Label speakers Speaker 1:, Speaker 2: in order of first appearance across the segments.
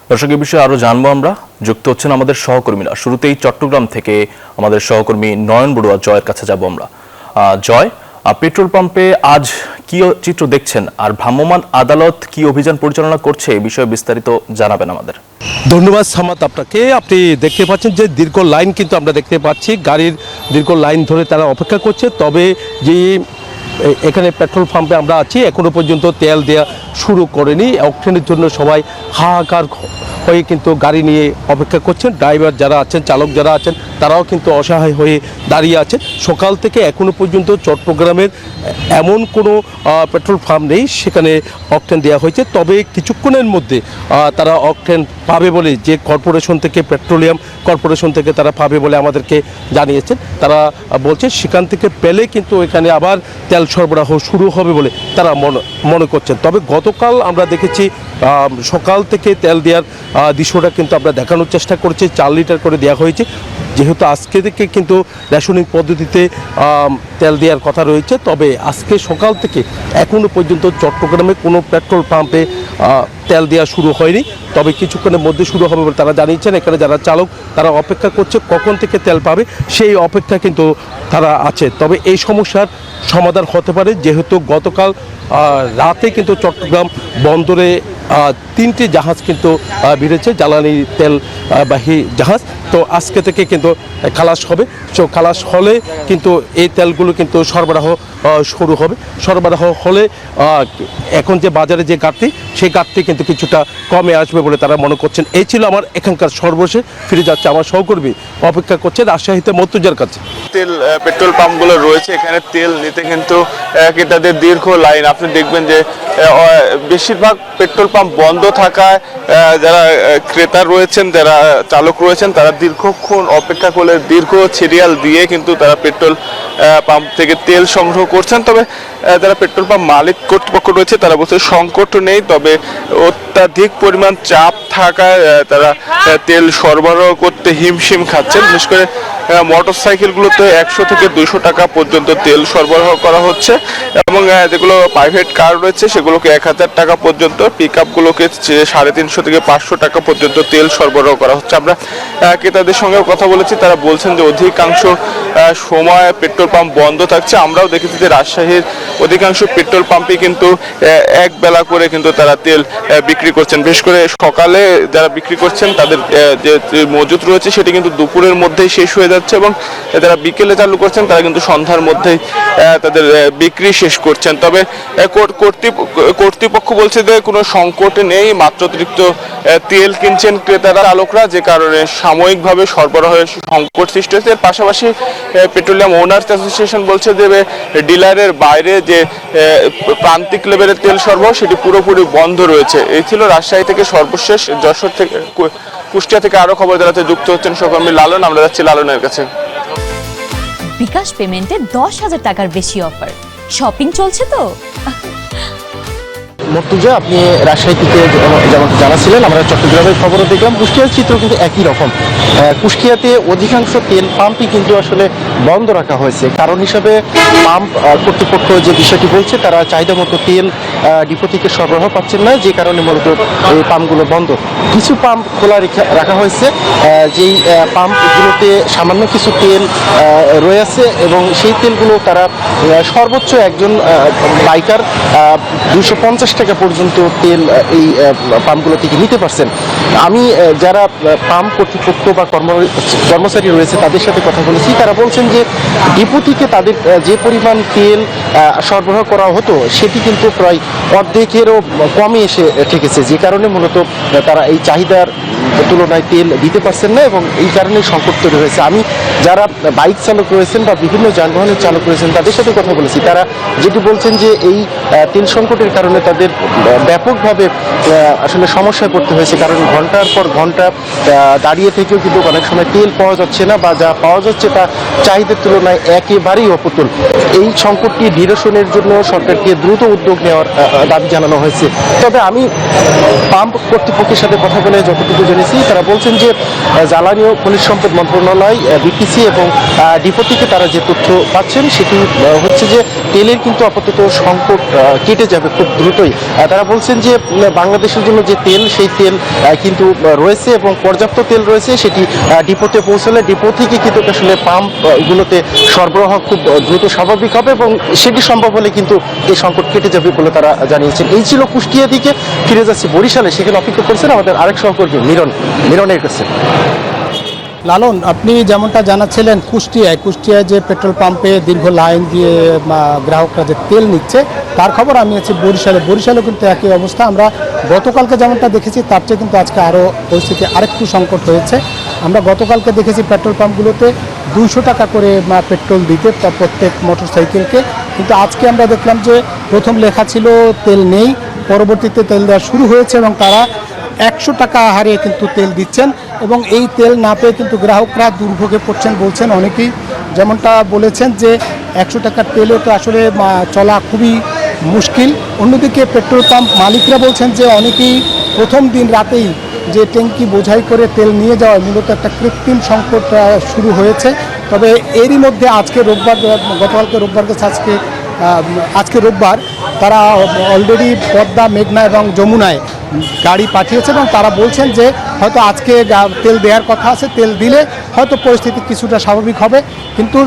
Speaker 1: দর্শক, এই বিষয়ে আরো জানবো আমরা। যুক্ত হচ্ছেন আমাদের সহকর্মীরা। শুরুতেই চট্টগ্রাম থেকে আমাদের সহকর্মী নয়ন বড়ুয়া জয়ের কাছে যাব আমরা। জয়, পেট্রোল পাম্পে আজ কি চিত্র দেখছেন, আর ভ্রাম্যমাণ আদালত কি অভিযান পরিচালনা করছে, এই বিষয়ে বিস্তারিত জানাবেন আমাদের।
Speaker 2: ধন্যবাদ সামাদ আপনাকে। আপনি দেখতে পাচ্ছেন যে দীর্ঘ লাইন কিন্তু আমরা দেখতে পাচ্ছি, গাড়ির দীর্ঘ লাইন ধরে তারা অপেক্ষা করছে। তবে যে এখানে পেট্রোল পাম্পে আমরা আছি, এখনো পর্যন্ত তেল দেওয়া শুরু করেনি। অকটেনের জন্য সবাই হাহাকার হয়ে কিন্তু গাড়ি নিয়ে অপেক্ষা করছেন। ড্রাইভার যারা আছেন, চালক যারা আছেন, তারাও কিন্তু অসহায় হয়ে দাঁড়িয়ে আছেন। সকাল থেকে এখনো পর্যন্ত চট্টগ্রামের এমন কোনো পেট্রোল পাম্প নেই সেখানে অকটেন দেওয়া হয়েছে। তবে কিছুক্ষণের মধ্যে তারা অকটেন পাবে বলে, যে কর্পোরেশন থেকে, পেট্রোলিয়াম কর্পোরেশন থেকে তারা পাবে বলে আমাদেরকে জানিয়েছেন। তারা বলছে সেখান থেকে পেলে কিন্তু এখানে আবার তেল সরবরাহ শুরু হবে বলে তারা মনে করছেন। তবে গতকাল আমরা দেখেছি সকাল থেকে তেল দেওয়ার দৃশ্যটা কিন্তু আমরা দেখানোর চেষ্টা করছি। 4 লিটার করে দেওয়া হয়েছে। যেহেতু আজকে থেকে কিন্তু রেশনিং পদ্ধতিতে তেল দেওয়ার কথা রয়েছে, তবে আজকে সকাল থেকে এখনও পর্যন্ত চট্টগ্রামে কোনো পেট্রোল পাম্পে তেল দেওয়া শুরু হয়নি। তবে কিছুক্ষণের মধ্যে শুরু হবে বলে তারা জানিয়েছেন। এখানে যারা চালক, তারা অপেক্ষা করছে কখন থেকে তেল পাবে, সেই অপেক্ষা কিন্তু তারা আছে। তবে এই সমস্যার সমাধান হতে পারে, যেহেতু গতকাল রাতে কিন্তু চট্টগ্রাম বন্দরে 3টি জাহাজ কিন্তু ভিড়েছে, জ্বালানি তেল বাহী জাহাজ। তো আজকে থেকে কিন্তু খালাস হবে। তো খালাস হলে কিন্তু এই তেলগুলো কিন্তু সরবরাহ শুরু হবে। সরবরাহ হলে এখন যে বাজারে যে ঘাটতি, সেই ঘাটতি কিন্তু কিছুটা কমে আসবে বলে তারা মনে করছেন। এই ছিল আমার এখানকার সর্বশেষ। ফিরে যাচ্ছে আমার সহকর্মী, অপেক্ষা করছে রাজশাহীতে মর্তুজার কাছে।
Speaker 3: তেল পেট্রোল পাম্পগুলো রয়েছে, এখানে তেল নিতে কিন্তু ক্রেতাদের দীর্ঘ লাইন। আপনি দেখবেন যে বেশিরভাগ পেট্রোল পাম্প বন্ধ থাকায় যারা ক্রেতা রয়েছেন, যারা চালক রয়েছেন, তারা দীর্ঘক্ষণ অপেক্ষা করে দীর্ঘ সিরিয়াল দিয়ে কিন্তু তারা পেট্রোল পাম্প থেকে তেল সংগ্রহ করছেন। তবে যারা পেট্রোল পাম্প মালিক কর্তৃপক্ষ রয়েছে, তারা বলছে সংকট নেই, তবে অত্যাধিক পরিমাণ চাপ থাকায় তারা তেল সরবরাহ করতে হিমশিম খাচ্ছেন। বিশেষ করে মোটর সাইকেলগুলোতে 100 থেকে 200 টাকা পর্যন্ত তেল সরবরাহ করা হচ্ছে, এবং যেগুলো প্রাইভেট কার রয়েছে সেগুলোকে 1000 টাকা পর্যন্ত, পিক আপগুলোকে 350 থেকে 500 টাকা পর্যন্ত তেল সরবরাহ করা হচ্ছে। আমরা ক্রেতাদের সঙ্গেও কথা বলেছি, তারা বলছেন যে অধিকাংশ সময় পেট্রোল পাম্প বন্ধ থাকছে। আমরাও দেখেছি যে রাজশাহীর অধিকাংশ পেট্রোল পাম্পে কিন্তু এক বেলা করে কিন্তু তারা তেল বিক্রি করছেন। বিশেষ করে সকালে যারা বিক্রি করছেন, তাদের যে মজুত রয়েছে সেটি কিন্তু দুপুরের মধ্যেই শেষ হয়ে যাচ্ছে, এবং যারা বিকেলে চালু করছেন তারা কিন্তু সন্ধ্যার মধ্যেই তাদের বিক্রি শেষ করছেন। তবে কর্তৃপক্ষ বলছে যে কোনো সংকট নেই, মাত্রাতিরিক্ত তেল কিনছেন ক্রেতারা, চালকরা, যে কারণে সাময়িকভাবে সরবরাহের সংকট সৃষ্টি হয়েছে। এর পাশাপাশি পেট্রোলিয়াম ওনার্স অ্যাসোসিয়েশন বলছে যে ডিলারের বাইরে যে প্রান্তিক লেভেলের তেল সরবরাহ সেটি পুরোপুরি বন্ধ রয়েছে। এই ছিল রাজশাহী থেকে সর্বশেষ। যশোর থেকে, কুষ্টিয়া থেকে আরো খবর জানাতে যুক্ত হচ্ছেন সহকর্মী লালন। আমরা যাচ্ছি লালনের কাছে।
Speaker 4: বিকাশ পেমেন্টে 10,000 টাকার বেশি অফার। শপিং চলছে তো।
Speaker 5: মর্তুজা, আপনি রাজশাহী থেকে যেমন জানাছিলেন, আমরা চট্টগ্রামের খবরও দেখলাম। কুষ্টিয়ার চিত্র কিন্তু একই রকম। কুষ্টিয়াতে অধিকাংশ তেল পাম্পই কিন্তু আসলে বন্ধ রাখা হয়েছে। কারণ হিসাবে পাম্প কর্তৃপক্ষ যে বিষয়টি বলছে, তারা চাহিদা মতো তেল ডিপো থেকে সরবরাহ পাচ্ছেন না, যে কারণে মূলত এই পাম্পগুলো বন্ধ। কিছু পাম্প খোলা রাখা হয়েছে, যেই পাম্পগুলোতে সামান্য কিছু তেল রয়েছে, এবং সেই তেলগুলো তারা সর্বোচ্চ একজন বাইকার 250 টাকা পর্যন্ত তেল এই পাম্পগুলো থেকে নিতে পারছেন। আমি যারা পাম্প কর্তৃপক্ষ বা কর্মচারী রয়েছে তাদের সাথে কথা বলেছি, তারা বলছেন যে ডিপো থেকে তাদের যে পরিমাণ তেল সরবরাহ করা হতো সেটি কিন্তু প্রায় অর্ধেকেরও কমে এসে ঠেকেছে, যে কারণে মূলত তারা এই চাহিদার তুলনায় তেল দিতে পারছেন না, এবং এই কারণে সংকট তৈরি হয়েছে। আমি যারা বাইক চালক রয়েছেন বা বিভিন্ন যানবাহনের চালক রয়েছেন তাদের সাথে কথা বলেছি, তারা যেটি বলছেন যে এই তেল সংকটের কারণে তাদের ব্যাপকভাবে আসলে সমস্যায় পড়তে হয়েছে। কারণ ঘন্টার পর ঘন্টা দাঁড়িয়ে থেকেও কিন্তু অনেক সময় তেল পাওয়া যাচ্ছে না, বা যা পাওয়া যাচ্ছে তা চাহিদার তুলনায় একেবারেই অপ্রতুল। এই সংকটটি নিরসনের জন্য সরকারকে দ্রুত উদ্যোগ নেওয়ার দাবি জানানো হয়েছে। তবে আমি পাম্প কর্তৃপক্ষের সাথে কথা বলে যতটুকু জেনেছি, আছি। তারা বলছেন যে জ্বালানি ও খনিজ সম্পদ মন্ত্রণালয়, বিপিসি এবং ডিপো থেকে তারা যে তথ্য পাচ্ছেন সেটি হচ্ছে যে তেলের কিন্তু আপাতত সংকট কেটে যাবে খুব দ্রুতই। তারা বলছেন যে বাংলাদেশের জন্য যে তেল, সেই তেল কিন্তু রয়েছে এবং পর্যাপ্ত তেল রয়েছে, সেটি ডিপোতে পৌঁছলে ডিপো থেকে কিন্তু আসলে পাম্প গুলোতে সরবরাহ খুব দ্রুত স্বাভাবিক হবে এবং সেটি সম্ভব হলে কিন্তু এই সংকট কেটে যাবে বলে তারা জানিয়েছেন। এই ছিল কুষ্টিয়া থেকে। ফিরে যাচ্ছি বরিশালে, সেখানে অপেক্ষা করছেন আমাদের আরেক সহকর্মী মিরনের কাছে।
Speaker 6: লালন, আপনি যেমনটা জানাচ্ছিলেন কুষ্টিয়ায় যে পেট্রোল পাম্পে দীর্ঘ লাইন দিয়ে গ্রাহকরা যে তেল নিচ্ছে তার খবর আমি আছি বরিশালেও কিন্তু একই অবস্থা। আমরা গতকালকে যেমনটা দেখেছি তার চেয়ে কিন্তু আজকে আরও পরিস্থিতি আরেকটু সংকট হয়েছে। আমরা গতকালকে দেখেছি পেট্রোল পাম্পগুলোতে 200 টাকা করে পেট্রোল দিতে প্রত্যেক মোটরসাইকেলকে, কিন্তু আজকে আমরা দেখলাম যে প্রথম লেখা ছিল তেল নেই, পরবর্তীতে তেল দেওয়া শুরু হয়েছে এবং তারা 100 টাকা হারে কিন্তু তেল দিচ্ছেন এবং এই তেল না পেয়ে কিন্তু গ্রাহকরা দুর্ভোগে পড়ছেন বলছেন অনেকেই। যেমনটা বলেছেন যে 100 টাকার তেলে তো আসলে চলা খুবই মুশকিল। অন্যদিকে পেট্রোল পাম্প মালিকরা বলছেন যে অনেকেই প্রথম দিন রাতেই যে ট্যাঙ্কি বোঝাই করে তেল নিয়ে যাওয়া মূলত একটা কৃত্রিম সংকট শুরু হয়েছে। তবে এরই মধ্যে আজকে রোববার, গতকালকে রোববার গেছে, আজকে রোববার তারা অলরেডি পদ্মা, মেঘনা এবং যমুনায় গাড়ি পাঠিয়েছে এবং তারা বলছেন যে হয়তো আজকে তেল দেওয়ার কথা আছে, তেল দিলে হয়তো পরিস্থিতি কিছুটা স্বাভাবিক হবে, কিন্তু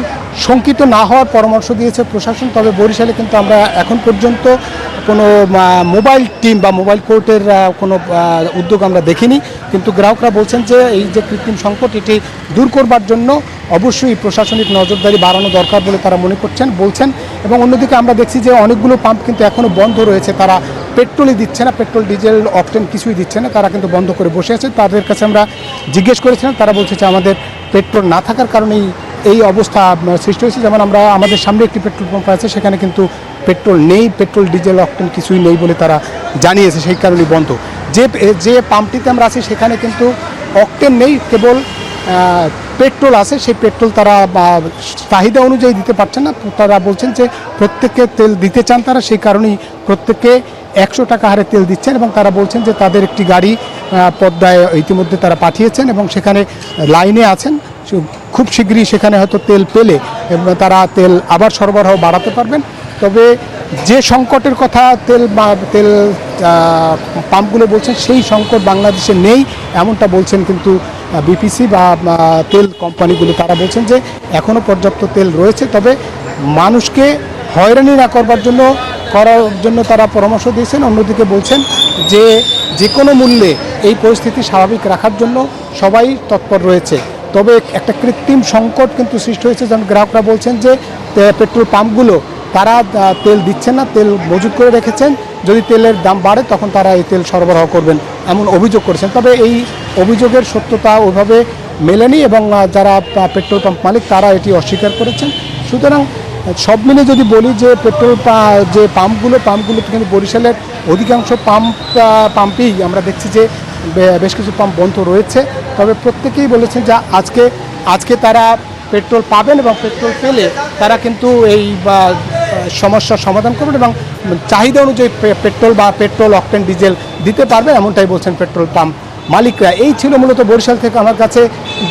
Speaker 6: শঙ্কিত না হওয়ার পরামর্শ দিয়েছে প্রশাসন। তবে বরিশালে কিন্তু আমরা এখন পর্যন্ত কোনো মোবাইল টিম বা মোবাইল কোর্টের কোনো উদ্যোগ আমরা দেখিনি, কিন্তু গ্রাহকরা বলছেন যে এই যে কৃত্রিম সংকট এটি দূর করবার জন্য অবশ্যই প্রশাসনিক নজরদারি বাড়ানো দরকার বলে তারা মনে বলছেন। এবং অন্যদিকে আমরা দেখছি যে অনেকগুলো পাম্প কিন্তু এখনও বন্ধ রয়েছে, তারা পেট্রোলই দিচ্ছে না, পেট্রোল, ডিজেল, অকটেন কিছুই দিচ্ছে না, তারা কিন্তু বন্ধ করে বসে আছে। তাদের কাছে আমরা জিজ্ঞেস করেছিলাম, তারা বলছে যে আমাদের পেট্রোল না থাকার কারণেই এই অবস্থা সৃষ্টি হয়েছে। যেমন আমাদের সামনে একটি পেট্রোল পাম্প আছে, সেখানে কিন্তু পেট্রোল নেই, পেট্রোল, ডিজেল, অকটেন কিছুই নেই বলে তারা জানিয়েছে, সেই কারণেই বন্ধ। যে পাম্পটিতে আমরা আছি সেখানে কিন্তু অকটেন নেই, কেবল পেট্রোল আছে, সেই পেট্রোল তারা চাহিদা অনুযায়ী দিতে পারছেন না। তারা বলছেন যে প্রত্যেককে তেল দিতে চান তারা, সেই কারণেই প্রত্যেককে 100 টাকা হারে তেল দিচ্ছেন এবং তারা বলছেন যে তাদের একটি গাড়ি পদ্মায় ইতিমধ্যে তারা পাঠিয়েছেন এবং সেখানে লাইনে আছেন। খুব শীঘ্রই সেখানে হয়তো তেল পেলে তারা তেল আবার সরবরাহ বাড়াতে পারবেন। তবে যে সংকটের কথা তেল পাম্পগুলো বলছেন, সেই সংকট বাংলাদেশে নেই এমনটা বলছেন কিন্তু বিপিসি বা তেল কোম্পানিগুলো। তারা বলছেন যে এখনও পর্যাপ্ত তেল রয়েছে, তবে মানুষকে হয়রানি না করার জন্য তারা পরামর্শ দিয়েছেন। অন্যদিকে বলছেন যে কোনো মূল্যে এই পরিস্থিতি স্বাভাবিক রাখার জন্য সবাই তৎপর রয়েছে। তবে একটা কৃত্রিম সংকট কিন্তু সৃষ্টি হয়েছে, যেমন গ্রাহকরা বলছেন যে পেট্রোল পাম্পগুলো তারা তেল দিচ্ছেন না, তেল মজুত করে রেখেছেন, যদি তেলের দাম বাড়ে তখন তারা এই তেল সরবরাহ করবেন এমন অভিযোগ করেছেন। তবে এই অভিযোগের সত্যতা ওইভাবে মেলেনি এবং যারা পেট্রোল পাম্প মালিক তারা এটি অস্বীকার করেছেন। সুতরাং সব মিলে যদি বলি যে যে পাম্পগুলোতে কিন্তু বরিশালের অধিকাংশ পাম্পেই আমরা দেখছি যে বেশ কিছু পাম্প বন্ধ রয়েছে। তবে প্রত্যেকেই বলেছেন যে আজকে তারা পেট্রোল পাবেন এবং পেট্রোল পেলে তারা কিন্তু এই সমস্যার সমাধান করবেন এবং চাহিদা অনুযায়ী পেট্রোল, অকটেন, ডিজেল দিতে পারবে, এমনটাই বলছেন পেট্রোল পাম্প মালিকরা। এই ছিল মূলত বরিশাল থেকে আমার কাছে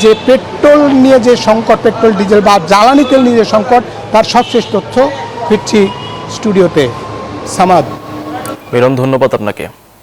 Speaker 6: যে পেট্রোল নিয়ে যে সংকট, পেট্রোল, ডিজেল বা জ্বালানি তেল নিয়ে যে সংকট, তার সবশেষ তথ্য। ফিরছি স্টুডিওতে। সামাদ।
Speaker 1: মিলন, ধন্যবাদ আপনাকে।